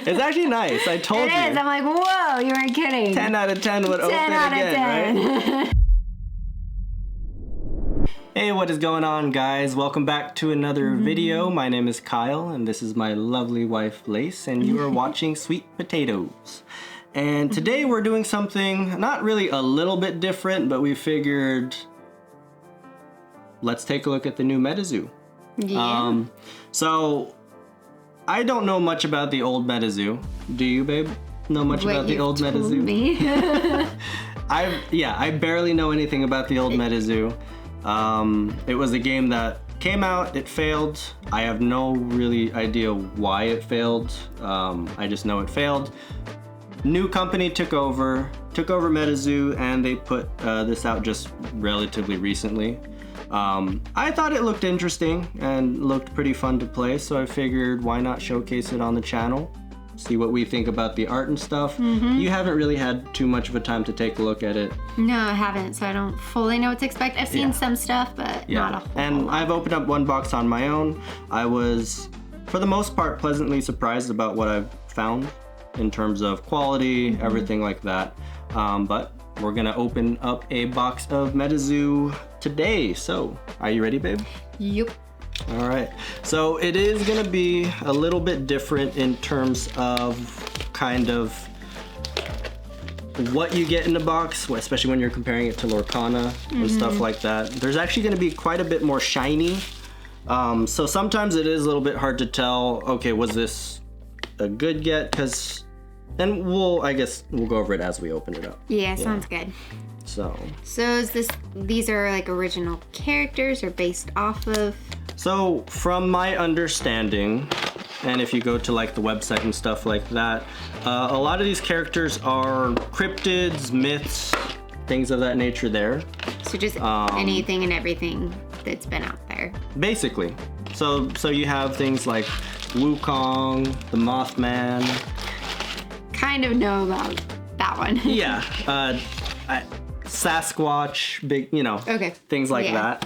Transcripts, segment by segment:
It's actually nice. I told you. It is. I'm like, whoa, you weren't kidding. 10 out of 10 would open 10 out of again, 10. right? Hey, what is going on, guys? Welcome back to another video. My name is Kyle, and this is my lovely wife, Lace, and you are watching Sweet Potatoes. And today we're doing something not really a little bit different, but we figured let's take a look at the new Metazoo. Yeah. So I don't know much about the old Metazoo. Do you, babe? Know much about the old Metazoo? Me. I barely know anything about the old Metazoo. It was a game that came out, it failed. I have no really idea why it failed. I just know it failed. New company took over Metazoo, and they put this out just relatively recently. I thought it looked interesting and looked pretty fun to play, so I figured why not showcase it on the channel, see what we think about the art and stuff. You haven't really had too much of a time to take a look at it. No, I haven't, so I don't fully know what to expect. I've seen some stuff, but not a whole And lot. I've opened up one box on my own. I was, for the most part, pleasantly surprised about what I've found in terms of quality, everything like that. But we're gonna open up a box of Metazoo today. So, are you ready, babe? Yep. All right, so it is gonna be a little bit different in terms of kind of what you get in the box, especially when you're comparing it to Lorcana and stuff like that. There's actually gonna be quite a bit more shiny. So sometimes it is a little bit hard to tell, okay, was this a good get? And I guess we'll go over it as we open it up. Yeah, sounds good. So is these are like original characters or based off of? So from my understanding, and if you go to like the website and stuff like that, a lot of these characters are cryptids, myths, things of that nature there. So just anything and everything that's been out there. Basically. So you have things like Wukong, the Mothman. Kind of know about that one. Yeah. Sasquatch, big, Okay. things like that.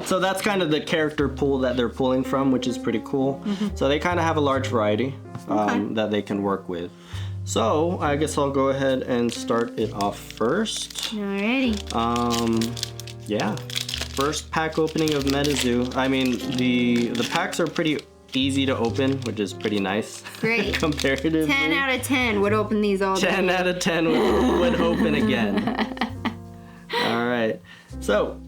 So that's kind of the character pool that they're pulling from, which is pretty cool. So they kind of have a large variety that they can work with. So I guess I'll go ahead and start it off first. Alrighty. Yeah. First pack opening of Metazoo. I mean, the packs are pretty easy to open, which is pretty nice. Great. Comparatively. 10 out of 10 would open these all day. 10 out of 10 would open again. All right. So,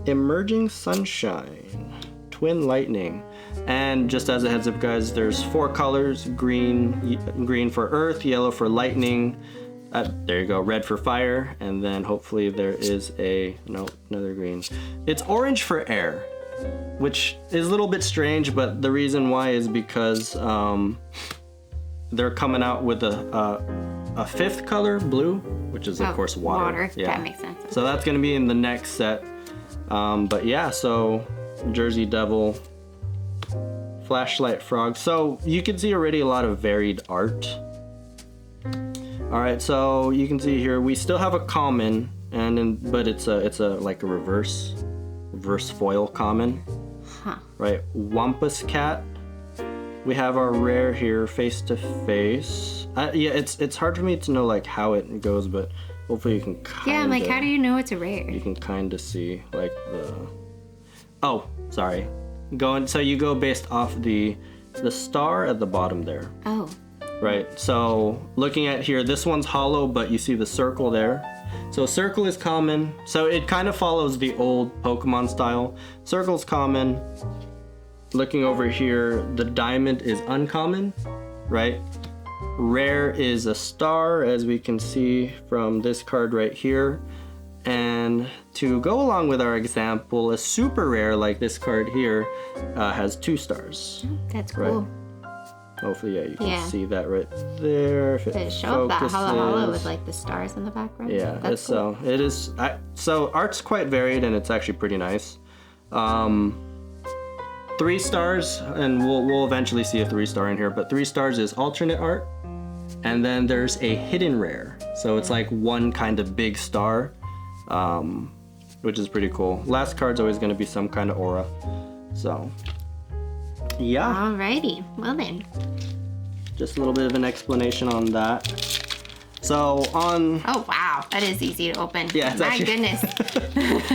Emerging Sunshine, Twin Lightning. And just as a heads up, guys, there's 4 colors: green for earth, yellow for lightning, there you go, red for fire, and then hopefully there is another green. It's orange for air, which is a little bit strange, but the reason why is because they're coming out with a 5th color, blue, which is of course water. Yeah. That makes sense. So that's gonna be in the next set. But yeah, so Jersey Devil, Flashlight Frog. So you can see already a lot of varied art. All right, so you can see here we still have a common, but it's a like a reverse foil common. Right, Wampus Cat. We have our rare here, Face to Face. Yeah, it's hard for me to know like how it goes, but hopefully you can kind of... Yeah, I'm like, how do you know it's a rare? You can kind of see like the... Oh, sorry. So you go based off the star at the bottom there. Oh. Right, so looking at here, this one's hollow, but you see the circle there. So circle is common, so it kind of follows the old Pokemon style. Circle's common. Looking over here, the diamond is uncommon, right? Rare is a star, as we can see from this card right here. And to go along with our example, a super rare like this card here has 2 stars. That's cool. Right? Hopefully, yeah, you can see that right there. If it show up that hollow with like the stars in the background. Yeah, that's cool. So it is. So art's quite varied, and it's actually pretty nice. 3 stars, and we'll eventually see a 3-star in here. But 3 stars is alternate art, and then there's a hidden rare. So it's like one kind of big star, which is pretty cool. Last card's always going to be some kind of aura. So Yeah. Alrighty. Well then. Just a little bit of an explanation on that. So on... Oh, wow. That is easy to open. Yeah, it's My actually... goodness.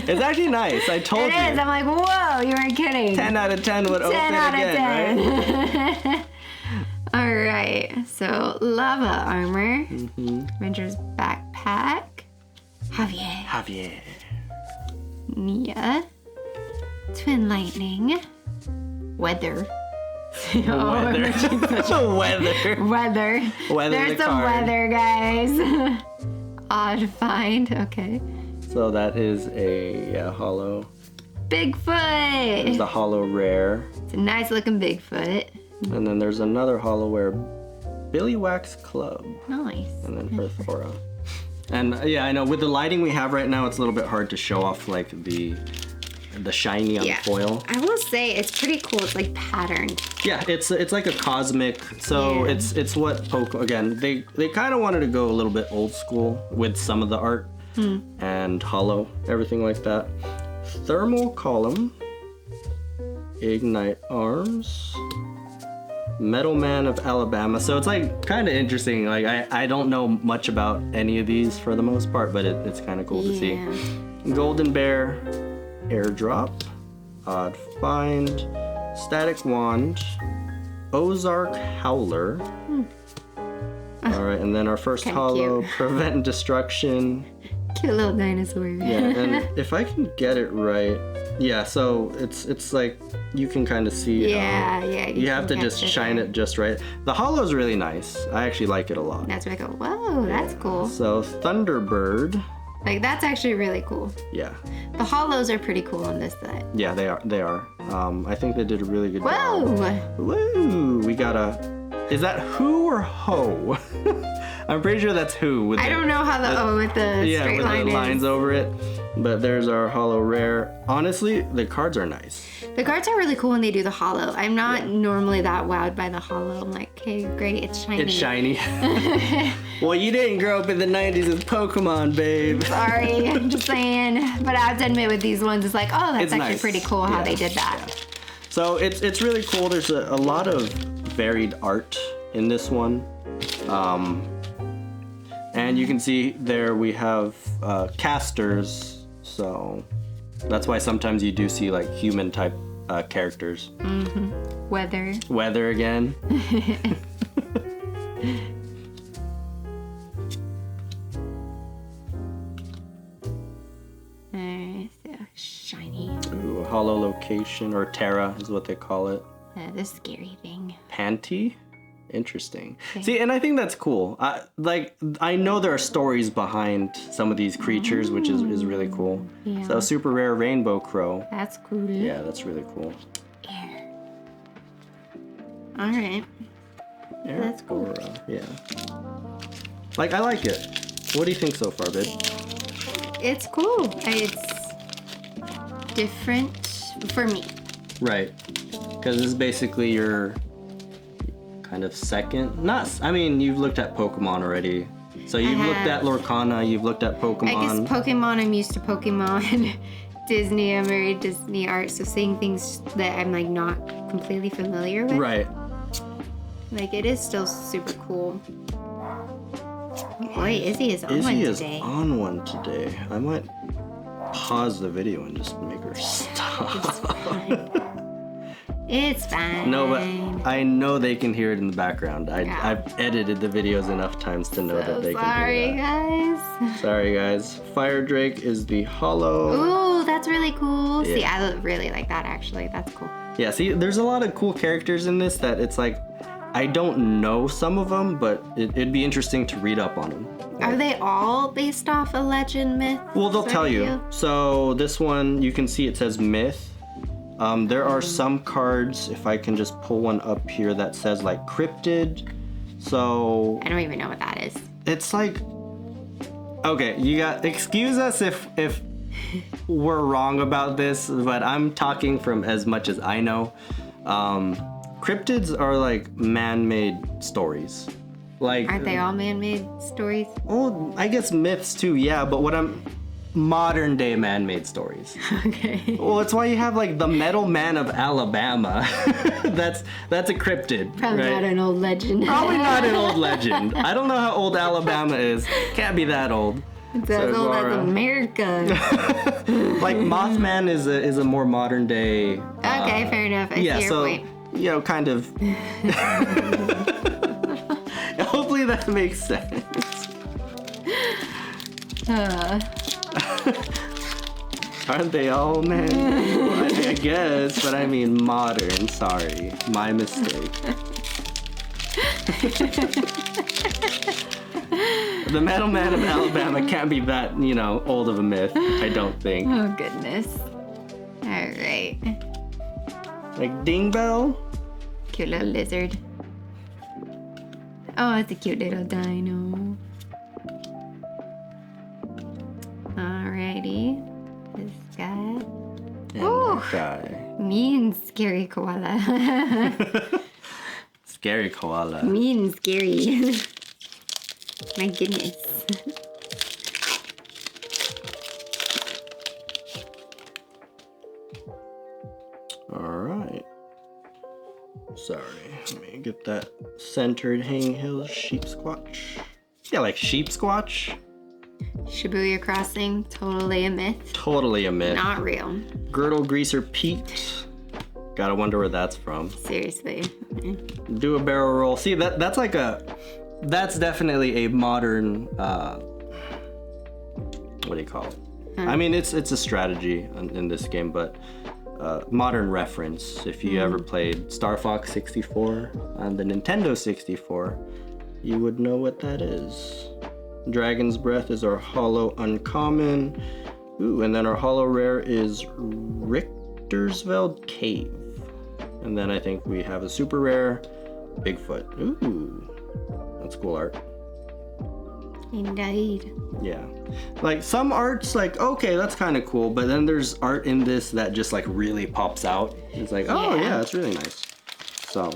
It's actually nice. I told you. It is. I'm like, whoa, you weren't kidding. 10 out of 10 would 10 open out again, of 10. right? All right. So, lava armor. Ranger's backpack. Javier. Nia. Twin lightning. Weather. Weather. Weather. There's the some card. weather, guys. Odd find. Okay. So that is a hollow. Bigfoot. There's the hollow rare. It's a nice looking Bigfoot. And then there's another hollow rare, Billy Wax Club. Nice. And then Earthora. And yeah, I know with the lighting we have right now, it's a little bit hard to show off like the shiny on the foil. I will say it's pretty cool. It's like patterned. Yeah, it's like a cosmic. So Yeah. it's what again, they kind of wanted to go a little bit old school with some of the art and hollow, everything like that. Thermal column, ignite arms, Metal Man of Alabama. So it's like kind of interesting. Like I don't know much about any of these for the most part, but it's kind of cool to see. Golden Bear, airdrop, odd find, static wand, Ozark Howler. All right, and then our first Kinda hollow, cute. Prevent Destruction. Cute little dinosaur. Yeah, and if I can get it right, yeah. So it's like you can kind of see. Yeah. You have to just shine it just right. The hollow's really nice. I actually like it a lot. That's where I go, whoa, that's cool. So Thunderbird. Like, that's actually really cool. Yeah. The hollows are pretty cool on this set. Yeah, they are. I think they did a really good Whoa! job. Woo! We got is that who or ho? I'm pretty sure that's who. With I don't know how the O with the straight with line the is. lines over it. But there's our hollow rare. Honestly, the cards are nice. The cards are really cool when they do the hollow. I'm not normally that wowed by the hollow. I'm like, okay, great, it's shiny. It's shiny. Well, you didn't grow up in the 90s with Pokemon, babe. Sorry, I'm just saying. But I have to admit with these ones, it's like, oh, that's It's actually nice. pretty cool how Yeah, they did that. yeah. So it's really cool. There's a lot of varied art in this one. And you can see there we have casters. So that's why sometimes you do see like human type characters. Weather. Weather again. So shiny. Ooh, hollow location, or Terra is what they call it. The scary thing. Panty? Interesting. See, and I think that's cool. I know there are stories behind some of these creatures, which is really cool. Yeah. So super rare rainbow crow. That's cool. Yeah, that's really cool. Air. All right. That's cool. Aurora, yeah. Like, I like it. What do you think so far, babe? It's cool. It's different for me. Right. Because this is basically your kind of second. You've looked at Pokemon already. So you've looked at Lorcana, you've looked at Pokemon. I guess Pokemon, I'm used to Pokemon. Disney, I'm very Disney art, so seeing things that I'm like not completely familiar with. Right. Like, it is still super cool. Boy, Izzy is on one Izzy is today. on one today. I might pause the video and just make her stop. It's fine. No, but I know they can hear it in the background. Yeah. I've edited the videos enough times to know that they can hear that. Guys. Sorry, guys. Fire Drake is the hollow. Ooh, that's really cool. Yeah. See, I really like that, actually. That's cool. Yeah, see, there's a lot of cool characters in this that it's like, I don't know some of them, but it'd be interesting to read up on them. Are they all based off a legend myth? Well, they'll tell you. So this one, you can see it says myth. There are some cards, if I can just pull one up here, that says like cryptid. So I don't even know what that is. it's like, okay, excuse us if we're wrong about this, but I'm talking from as much as I know. Cryptids are like man-made stories. Like, Aren't they all man-made stories? well, I guess myths too, yeah, but what I'm modern day man-made stories. Okay. Well, it's why you have like the Metal Man of Alabama. that's a cryptid. Probably right? not an old legend. Probably not an old legend. I don't know how old Alabama is. Can't be that old. It's as old as America. Like Mothman is a more modern day. Okay, fair enough. I see your point. You know, kind of. Hopefully that makes sense. Aren't they all, man? Well, I guess, but I mean modern. Sorry, my mistake. The Metal Man of Alabama can't be that, you know, old of a myth. I don't think. Oh goodness. All right. Like Ding Bell. Cute little lizard. Oh, it's a cute little dino. Alrighty. This guy. And that guy. Mean scary koala. Scary koala. Mean scary. My goodness. Alright. Sorry. Let me get that centered Hanging Hills Sheep Squatch. Yeah, like Sheep Squatch. Shibuya Crossing, totally a myth. Totally a myth. Not real. Girdle Greaser Pete. Gotta wonder where that's from. Seriously. Do a barrel roll. See, that's like that's definitely a modern, what do you call it? I mean, it's a strategy in this game, but modern reference. If you ever played Star Fox 64 on the Nintendo 64, you would know what that is. Dragon's Breath is our hollow uncommon. Ooh, and then our hollow rare is Richtersveld Cave. And then I think we have a super rare Bigfoot. Ooh, that's cool art. Indeed. Yeah. Like some art's like, okay, that's kind of cool, but then there's art in this that just like really pops out. It's like, oh yeah, that's really nice. So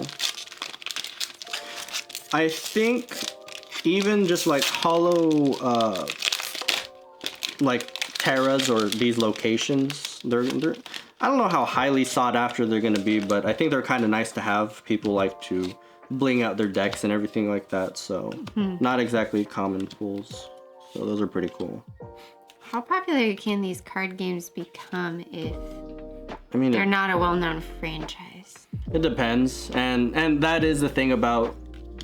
I think even just like hollow like terras or these locations, they're I don't know how highly sought after they're gonna be, but I think they're kind of nice to have. People like to bling out their decks and everything like that, so not exactly common pools. So those are pretty cool. How popular can these card games become if I mean, they're not a well-known franchise? It depends, and that is the thing about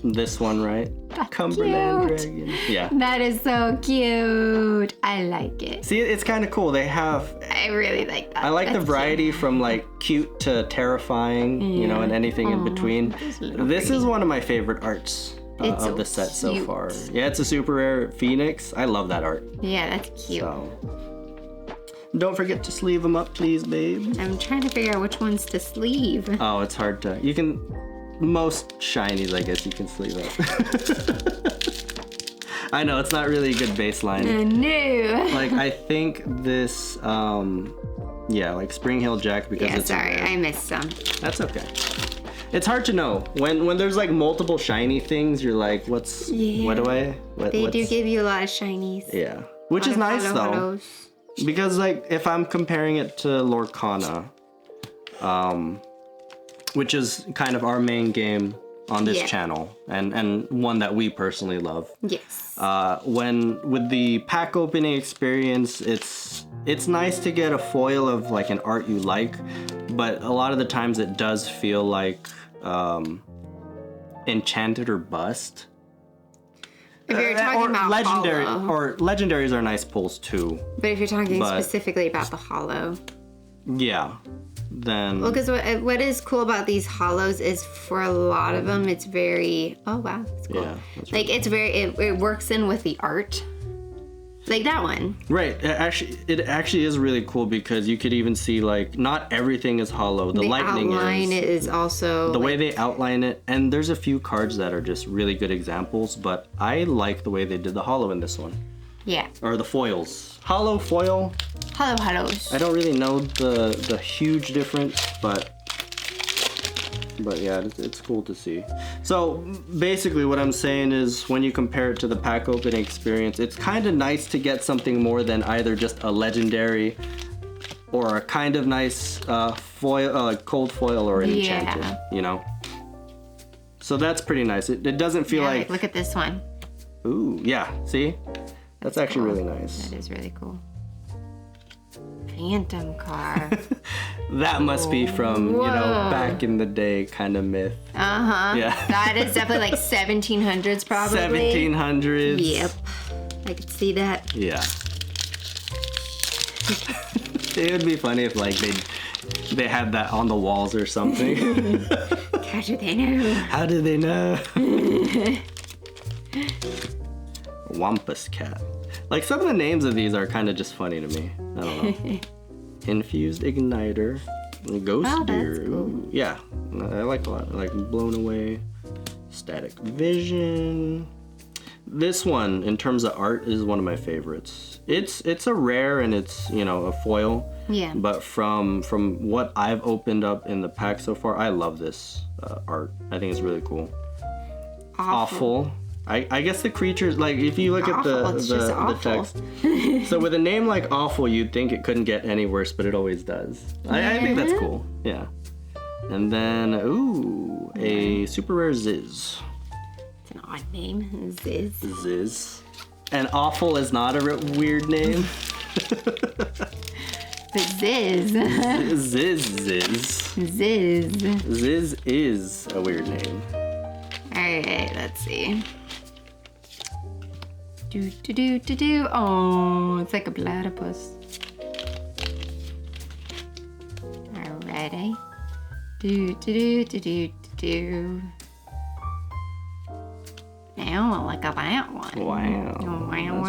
this one, right? That's Cumberland cute. Dragon. Yeah. That is so cute. I like it. See, it's kind of cool. They have. I really like that. I like the That's variety cute. from like cute to terrifying, you know, and anything in between. This is one of my favorite arts It's of so the set so cute. far. Yeah, it's a super rare Phoenix. I love that art. Yeah, that's cute. So, don't forget to sleeve them up, please, babe. I'm trying to figure out which ones to sleeve. Oh, it's hard to. You can. Most shinies, I guess, you can sleeve up. I know, it's not really a good baseline. No. Like, I think this, yeah, like Spring Hill Jack, because Yeah, it's a sorry, rare. I missed some. That's okay. It's hard to know. When there's like multiple shiny things, you're like, what's, what do I, They what's, do give you a lot of shinies. yeah. Which is nice though. Hollows. Because like, if I'm comparing it to Lorcana, which is kind of our main game on this channel, and one that we personally love. Yes. When with the pack opening experience, it's nice to get a foil of like an art you like, but a lot of the times it does feel like enchanted or bust. If you're talking about legendary, hollow, or legendaries are nice pulls too. but if you're talking but- specifically about the hollow, Yeah. Then well, because what is cool about these hollows is for a lot of them, it's very that's cool. yeah, that's Like it's very it works in with the art, like that one. right. It actually is really cool because you could even see like not everything is hollow. The lightning outline is. is also The way they outline it, and there's a few cards that are just really good examples, but I like the way they did the hollow in this one. Yeah. Or the foils. Hollow foil. Hollows. I don't really know the huge difference, but But yeah, it's cool to see. So basically what I'm saying is when you compare it to the pack opening experience, it's kind of nice to get something more than either just a legendary or a kind of nice foil, like cold foil or an enchanted, you know? So that's pretty nice. It doesn't feel like... Look at this one. Ooh, yeah, see? That's actually cool. really nice. That is really cool. Phantom car. That must be from, you know, back in the day kind of myth. Uh-huh. Yeah. That is definitely like 1700s probably. 1700s. Yep. I could see that. Yeah. It would be funny if like they had that on the walls or something. How do they know? How do they know? Wampus cat. Like some of the names of these are kind of just funny to me. I don't know. Infused igniter. Ghost deer. That's cool. Ooh, yeah, I like a lot. I like blown away. Static vision. This one, in terms of art, is one of my favorites. It's a rare and it's, you know, a foil. Yeah. But from what I've opened up in the pack so far, I love this art. I think it's really cool. Awful. I guess the creatures, like if you look at the text. So with a name like Awful, you'd think it couldn't get any worse, but it always does. I think that's cool. Yeah. And then, ooh, a super rare Ziz. It's an odd name, Ziz. Ziz. And Awful is not a weird name. But Ziz. Ziz. Ziz. Ziz is a weird name. Alright, let's see. Do. Oh, it's like a platypus. Alrighty. Do. Now, look at that one. Wow. Wow.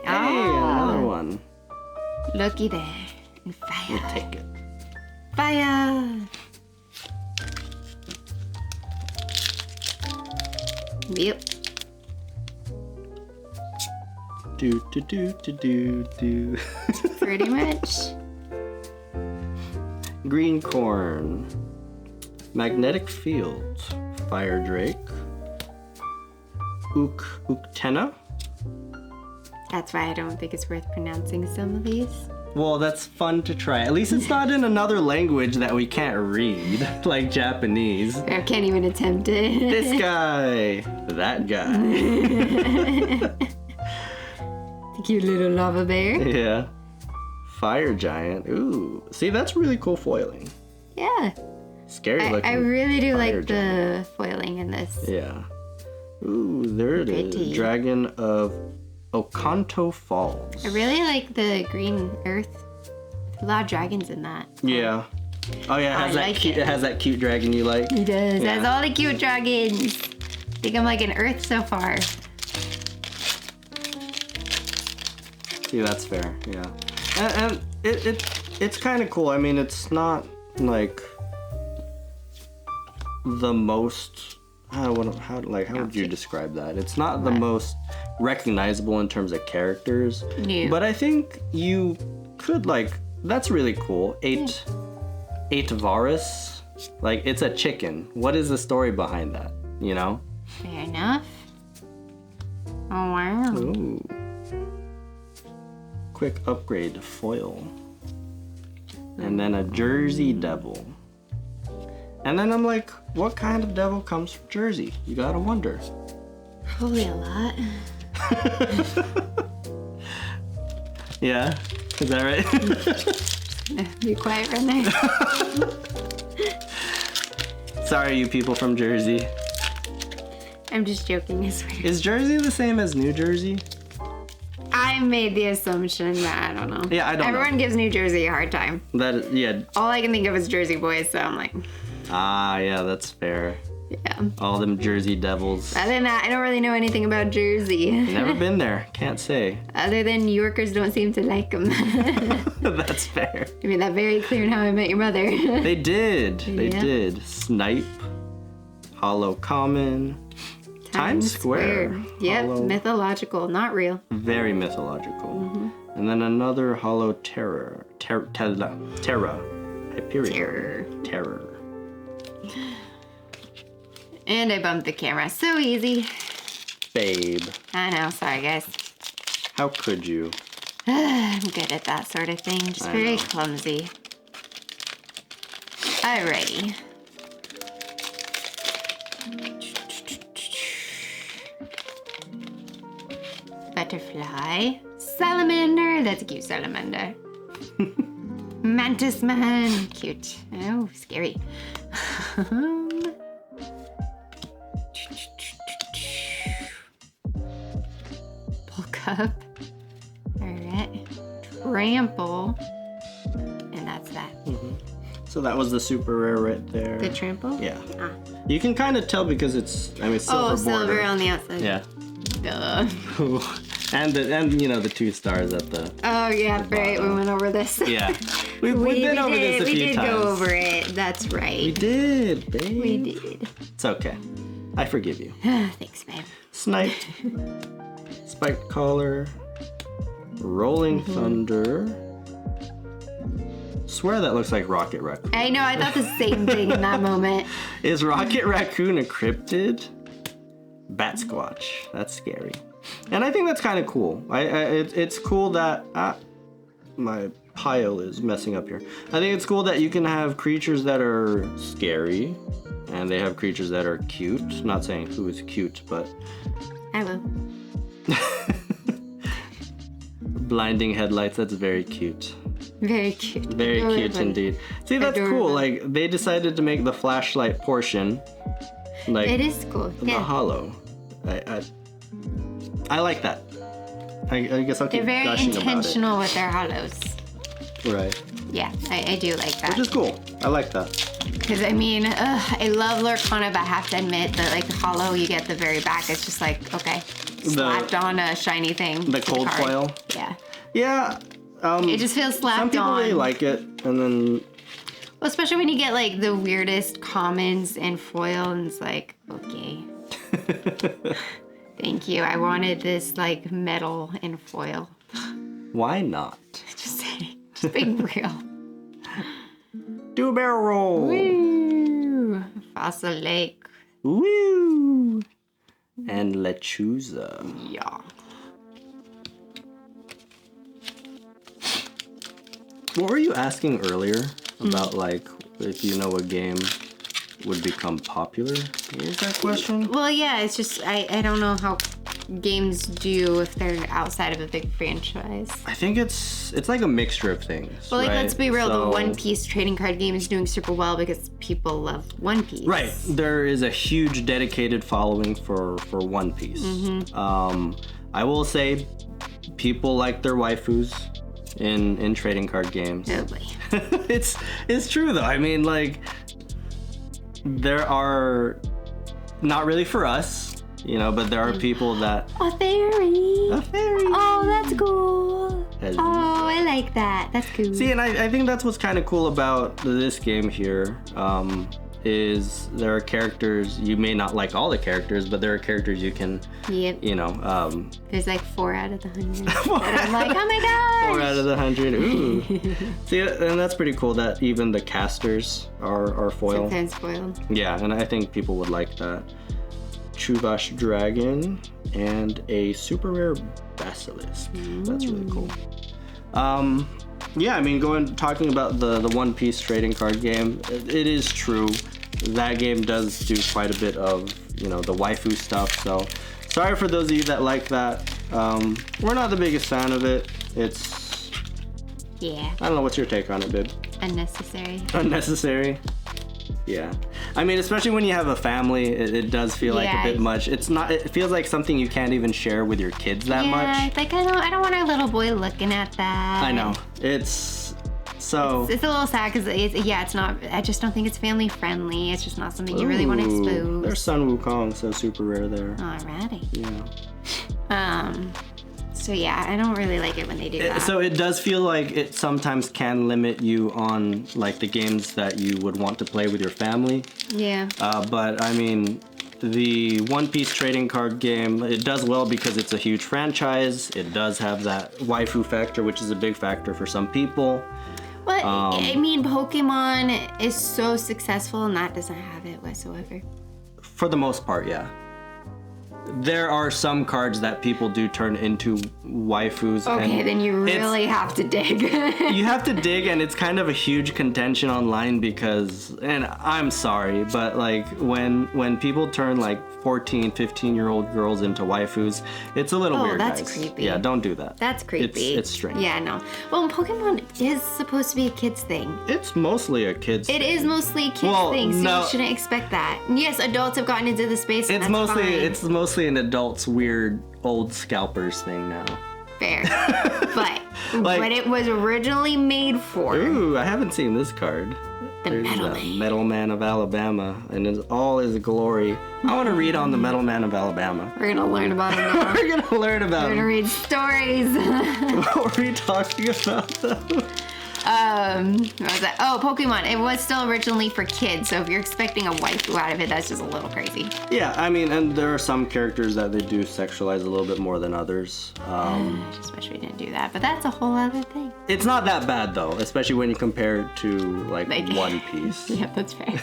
Hey, another one. Looky there. And fire. We'll take it. Fire! Yep. Do. Pretty much. Green corn. Magnetic field. Fire drake. Uktena. That's why I don't think it's worth pronouncing some of these. Well, that's fun to try. At least it's not in another language that we can't read, like Japanese. I can't even attempt it. This guy. That guy. Cute little lava bear. Yeah. Fire giant. Ooh. See, that's really cool foiling. Yeah. Scary looking. I really do like giant. the foiling in this. Yeah. Ooh, there it is. Pretty. Dragon of Okanto Falls. I really like the green earth. A lot of dragons in that. Yeah. Oh yeah, it has that cute dragon you like. It does. Yeah. It has all the cute dragons. I think I'm liking Earth so far. See, that's fair. Yeah. And it's kind of cool. I mean, it's not like the most how would you describe that? It's not the most recognizable in terms of characters. No. But I think you could that's really cool. Eight Varus. Like, it's a chicken. What is the story behind that? You know? Fair enough. Oh wow. Ooh. Quick upgrade to foil. And then a Jersey Devil. And then I'm like, what kind of devil comes from Jersey? You gotta wonder. Probably a lot. Yeah? Is that right? Be quiet right there. Sorry, you people from Jersey. I'm just joking, I swear. Is Jersey the same as New Jersey? I made the assumption, but I don't know. Yeah, I don't know. Everyone gives New Jersey a hard time. Yeah. All I can think of is Jersey boys, so I'm like... Ah, yeah, that's fair. Yeah. All them Jersey Devils. Other than that, I don't really know anything about Jersey. Never been there. Can't say. Other than New Yorkers don't seem to like them. That's fair. I made that very clear in How I Met Your Mother. They did. They Yeah. did. Snipe. Hollow Common. Times Square. Yep, Hollow, mythological, not real. very mythological. And then another Hollow Terra. Terra. I Hyperion. Terror. And I bumped the camera. So easy. Babe. I know. Sorry, guys. How could you? I'm good at that sort of thing. Just very clumsy. Alrighty. Butterfly. Salamander. That's a cute salamander. Mantis man. Cute. Oh, scary. Bulk up. Alright. Trample. And that's that. So that was the super rare right there. The trample? Yeah. Ah. You can kind of tell because it's silver Oh, silver border. on the outside. Yeah. Duh. and the 2 stars at the. Oh yeah, right. We went over this. Yeah. We've been over this a few times. We did go over it. That's right. We did, babe. We did. It's okay. I forgive you. Thanks, babe. Sniped. Spiked collar. Rolling thunder. Swear that looks like Rocket Raccoon. I know. I thought the same thing in that moment. Is Rocket Raccoon a cryptid? Bat Squatch. That's scary. And I think that's kind of cool. It's cool that my pile is messing up here. I think it's cool that you can have creatures that are scary, and they have creatures that are cute. Not saying who is cute, but I will. blinding headlights. That's very cute. Very cute. Very cute indeed. See, that's cool. Like they decided to make the flashlight portion. Like it is cool. The hollow. I like that. I guess I'll keep They're very gushing intentional with their hollows. about it. Right. Yeah, I do like that. Which is cool. I like that. Because I mean, I love Lurkana, but I have to admit that like the hollow you get at the very back, it's just like okay, slapped on a shiny thing. The cold foil. Yeah. Yeah. It just feels slapped on. Some people really like it, and then. Well, especially when you get like the weirdest commons and foil, and it's like okay. Thank you. I wanted this like metal and foil. Why not? Just saying. Just being real. Do a barrel roll. Woo! Fossil Lake. Woo! And Lechuza. Yeah. What were you asking earlier about, like, if you know a game would become popular? What was that question? Well, yeah, it's just, I don't know how games do if they're outside of a big franchise. I think it's like a mixture of things. Well, like, right? let's be real, So, the One Piece trading card game is doing super well because people love One Piece. Right. There is a huge dedicated following for One Piece. I will say people like their waifus in trading card games. Oh boy. It's true though. I mean, like, there are not really for us, you know, but there are people that A fairy. a fairy. Oh, that's cool. Hello. Oh, I like that. That's cool. See, and I think that's what's kind of cool about this game here, is there are characters, you may not like all the characters, but there are characters you can, Yep. you know, There's like 4 out of the 100. And I'm like, oh my gosh. 4 out of the 100. Ooh. See, and that's pretty cool that even the casters are foil. Sometimes foiled. Yeah, and I think people would like that. Chuvash Dragon and a super rare Basilisk. That's really cool. Yeah, I mean, talking about the One Piece trading card game, it is true. That game does do quite a bit of, you know, the waifu stuff. So, sorry for those of you that like that. We're not the biggest fan of it. It's, Yeah. I don't know, what's your take on it, babe? Unnecessary. Unnecessary? Yeah. I mean, especially when you have a family, it does feel like a bit much. It feels like something you can't even share with your kids that much. Yeah, like I don't want our little boy looking at that. I know. It's so. It's a little sad because it's not. I just don't think it's family friendly. It's just not something you really want to expose. There's Sun Wukong, so super rare there. Alrighty. Yeah. So yeah, I don't really like it when they do that. So it does feel like it sometimes can limit you on like the games that you would want to play with your family. Yeah. But I mean, the One Piece trading card game, it does well because it's a huge franchise. It does have that waifu factor, which is a big factor for some people. But I mean, Pokemon is so successful, and that doesn't have it whatsoever. For the most part, yeah. There are some cards that people do turn into waifus. Okay, then you really have to dig. You have to dig, and it's kind of a huge contention online because, and I'm sorry, but like when people turn like 14, 15-year-old girls into waifus, it's a little weird, that's guys. creepy. Yeah, don't do that. That's creepy. It's strange. Yeah, no. Well, Pokemon is supposed to be a kid's thing. It's mostly a kid's thing. It is mostly a kid's thing, so no. you shouldn't expect that. Yes, adults have gotten into the space, and It's that's mostly fine. it's mostly an adult's weird old scalpers thing now. Fair. But Like- what it was originally made for. Ooh, I haven't seen this card. The There's Metal the Man. Metal Man of Alabama, and in all his glory. I want to read on the Metal Man of Alabama. We're gonna learn about it now. We're gonna learn about We're gonna him. read stories. What were we talking about though? What was that? Oh, Pokemon. It was still originally for kids, so if you're expecting a waifu out of it, that's just a little crazy. Yeah, I mean, and there are some characters that they do sexualize a little bit more than others. I just wish we didn't do that, but that's a whole other thing. It's not that bad though, especially when you compare it to like One Piece Yep, that's fair.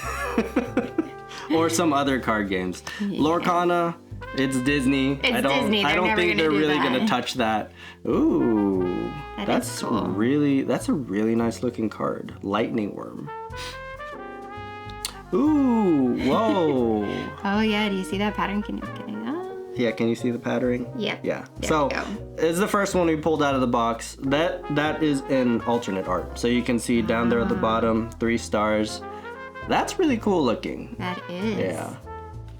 or some other card games. Lorcana, it's Disney. It's Disney. I They're don't never think gonna they're do really that. gonna touch that. Ooh, That is cool. that's a really nice looking card. Lightning Worm. Ooh, whoa. Oh yeah, do you see that pattern? Can you Yeah, can you see the patterning? Yep. Yeah. There So we go. it's the first one we pulled out of the box. That is an alternate art. So you can see down there at the bottom, 3 stars. That's really cool looking. That is. Yeah.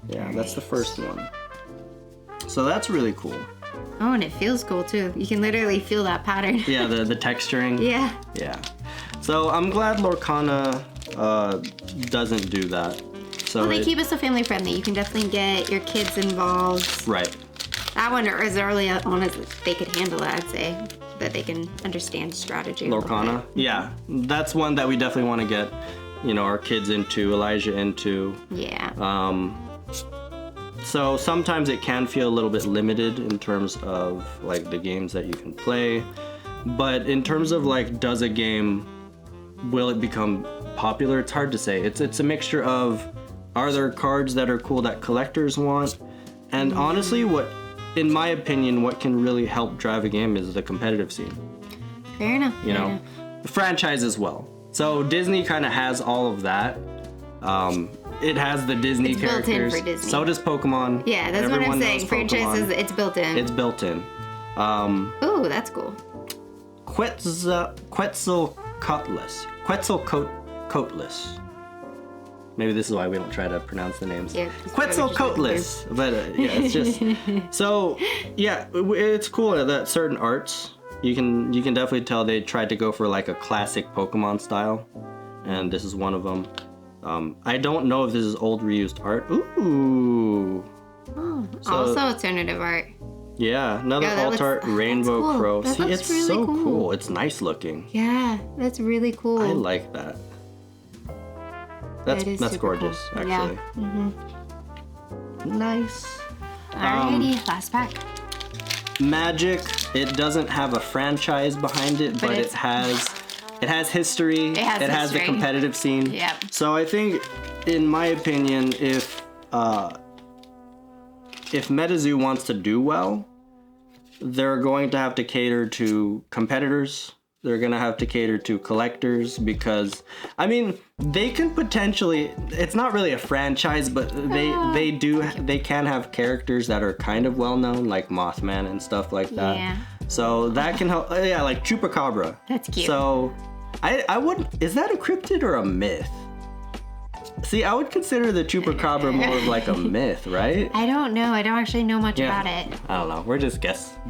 Yeah, that's the first one. So that's really cool. Oh, and it feels cool too. You can literally feel that pattern. Yeah, the texturing. Yeah. Yeah. So I'm glad Lorcana doesn't do that. So Well, they keep it so family friendly. You can definitely get your kids involved. right. That one, or as early on as they could handle it, I'd say, so that they can understand strategy. a little Lorcana. bit. Yeah. That's one that we definitely want to get, our kids into, Elijah into. Yeah. So sometimes it can feel a little bit limited in terms of like the games that you can play. But in terms of like, does a game, will it become popular? It's hard to say. It's a mixture of, are there cards that are cool that collectors want? And honestly, in my opinion, what can really help drive a game is the competitive scene. Fair enough. You know, the franchise as well. So Disney kind of has all of that. It has the Disney It's built in characters. for Disney. So does Pokemon. Yeah, that's what I'm Everyone saying. knows Franchises, Pokemon. it's built in. It's built in. Ooh, that's cool. Quetzalcoatlus. Maybe this is why we don't try to pronounce the names. Yeah, Quetzalcoatlus. But yeah, it's just so yeah, it's cool that certain arts you can definitely tell they tried to go for like a classic Pokemon style, and this is one of them. I don't know if this is old reused art. Ooh. Oh, So- also alternative art. Yeah, another Yeah, that alt art, looks- Rainbow that's cool. Crow. That See, looks it's really so cool. cool. It's nice looking. Yeah, that's really cool. I like that. That is That's super gorgeous, cool. actually. Yeah. Nice. Alrighty, last pack. Magic. It doesn't have a franchise behind it, but it it's- has history. It has the history. competitive scene. Yep. So I think, in my opinion, if Metazoo wants to do well, they're going to have to cater to competitors. They're going to have to cater to collectors because, I mean, they can potentially, it's not really a franchise, but they can have characters that are kind of well known, like Mothman and stuff like that. Yeah. So that can help, yeah, like Chupacabra. That's cute. So I wouldn't, is that a cryptid or a myth? See, I would consider the Chupacabra more of like a myth, right? I don't know. I don't actually know much about it. I don't know. We're just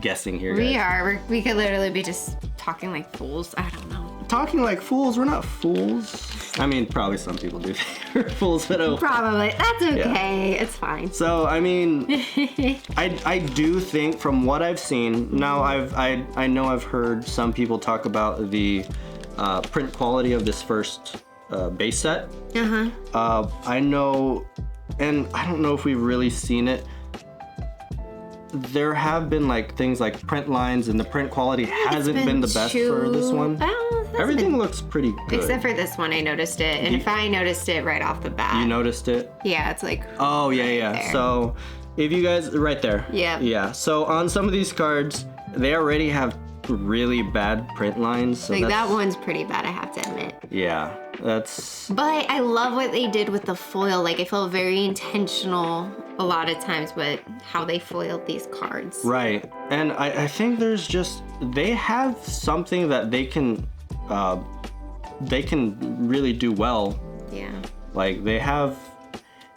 guessing here. We guys. are. We could literally be just talking like fools. I don't know. Talking like fools. We're not fools. I mean, probably some people do think we're fools, but oh. Probably. That's okay. It's fine. So I mean, I do think from what I've seen. Now I know I've heard some people talk about the print quality of this first base set. I know, and I don't know if we've really seen it. There have been like things like print lines, and the print quality hasn't been the best for this one. Well, Everything looks pretty good. Except for this one, I noticed it. And if I noticed it right off the bat. You noticed it? Yeah, it's like. Oh, yeah. There. So if you guys, right there. Yeah. Yeah. So on some of these cards, they already have really bad print lines. So like that one's pretty bad, I have to admit. Yeah, that's. But I love what they did with the foil. Like I felt very intentional a lot of times with how they foiled these cards. Right. And I think there's just, they have something that they can really do well. Yeah. Like they have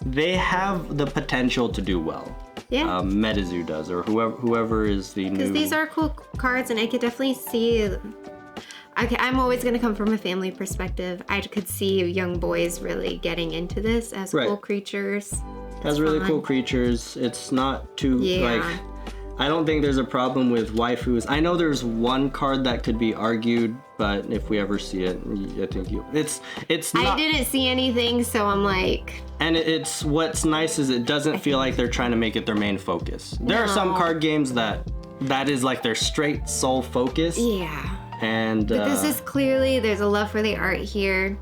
the potential to do well. Yeah. Metazoo does, or whoever is the new. Because these are cool cards, and I could definitely see. I'm always going to come from a family perspective. I could see young boys really getting into this as cool creatures. Has really cool creatures. It's not too like. I don't think there's a problem with waifus. I know there's one card that could be argued, but if we ever see it, I think it's not. I didn't see anything, so I'm like. And it's what's nice is it doesn't feel like they're trying to make it their main focus. There are some card games that is like their straight sole focus. Yeah. And but this is clearly, there's a love for the art here.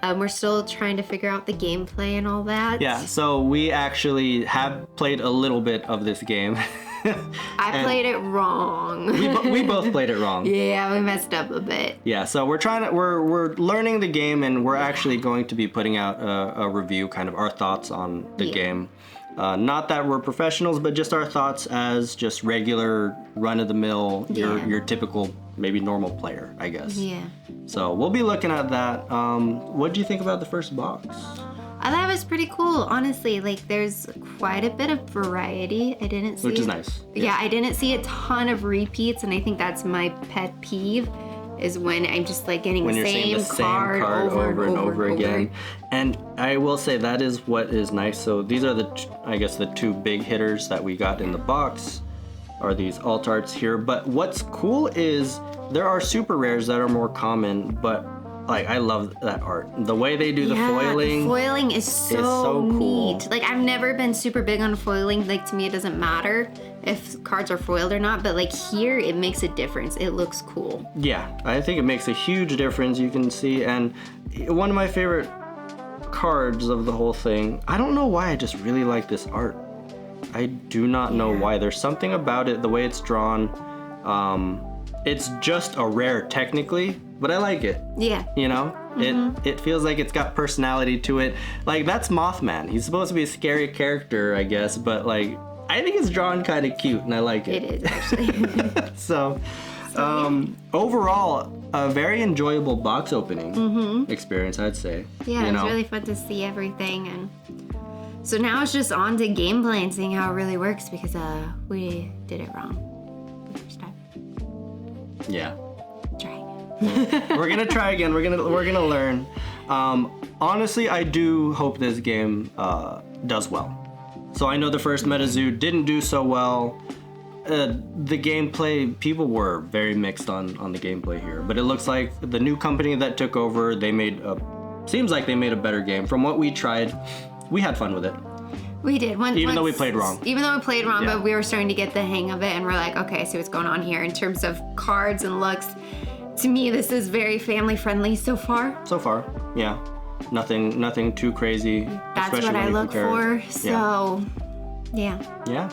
We're still trying to figure out the gameplay and all that. Yeah, so we actually have played a little bit of this game. I played it wrong. we both played it wrong. Yeah, we messed up a bit. Yeah, so we're learning the game, and we're actually going to be putting out a review, kind of our thoughts on the game. Not that we're professionals, but just our thoughts as just regular run-of-the-mill, your typical, maybe normal player, I guess. Yeah. So we'll be looking at that. What do you think about the first box? I thought it was pretty cool, honestly. Like, there's quite a bit of variety. I didn't see. Which is nice. Yeah, I didn't see a ton of repeats, and I think that's my pet peeve. Is when I'm just like getting the same card over and over again. And I will say that is what is nice. So these are the two big hitters that we got in the box are these alt arts here. But what's cool is there are super rares that are more common, but like I love that art. The way they do the foiling. The foiling is so cool. neat. Like I've never been super big on foiling. Like to me it doesn't matter if cards are foiled or not, but like here it makes a difference. It looks cool. Yeah, I think it makes a huge difference. You can see, and one of my favorite cards of the whole thing, I don't know why, I just really like this art. I do not know why. There's something about it, the way it's drawn. It's just a rare technically, but I like it. Yeah. You know? It feels like it's got personality to it. Like that's Mothman. He's supposed to be a scary character, I guess, but like I think it's drawn kind of cute, and I like it. It is, actually. So overall, a very enjoyable box opening experience, I'd say. Yeah, it was really fun to see everything. And so now it's just on to gameplay and seeing how it really works, because we did it wrong the first time. Yeah. Try. We're gonna try again. We're gonna learn. Honestly, I do hope this game does well. So I know the first Metazoo didn't do so well. The gameplay, people were very mixed on the gameplay here, but it looks like the new company that took over, seems like they made a better game. From what we tried, we had fun with it. We did. Even though we played wrong. Even though we played wrong, but we were starting to get the hang of it, and we're like, okay, see what's going on here in terms of cards and looks. To me, this is very family friendly so far. So far, yeah. Nothing too crazy. That's what I look for. So, yeah. Yeah.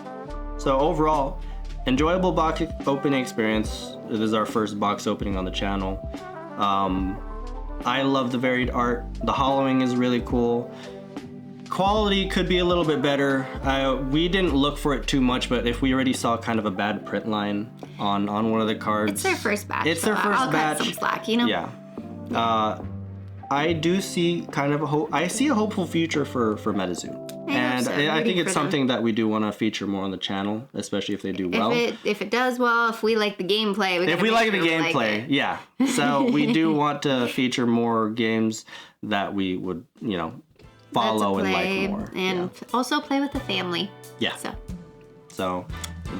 So overall, enjoyable box opening experience. This is our first box opening on the channel. I love the varied art. The hollowing is really cool. Quality could be a little bit better. We didn't look for it too much, but if we already saw kind of a bad print line on one of the cards. It's their first batch. It's their first batch. Cut some slack, you know? Yeah. I do see kind of I see a hopeful future for Metazoo. And I think it's something that we do want to feature more on the channel, especially if they do well. If it does well, if we like the gameplay. If we like the gameplay, yeah. So we do want to feature more games that we would, follow and like more. And also play with the family. Yeah. So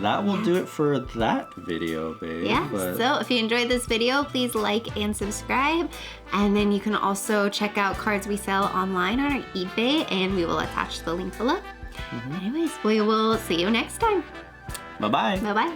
that will do it for that video, babe. Yeah, so if you enjoyed this video, please like and subscribe. And then you can also check out cards we sell online on our eBay, and we will attach the link below. Anyways, we will see you next time. Bye-bye. Bye-bye.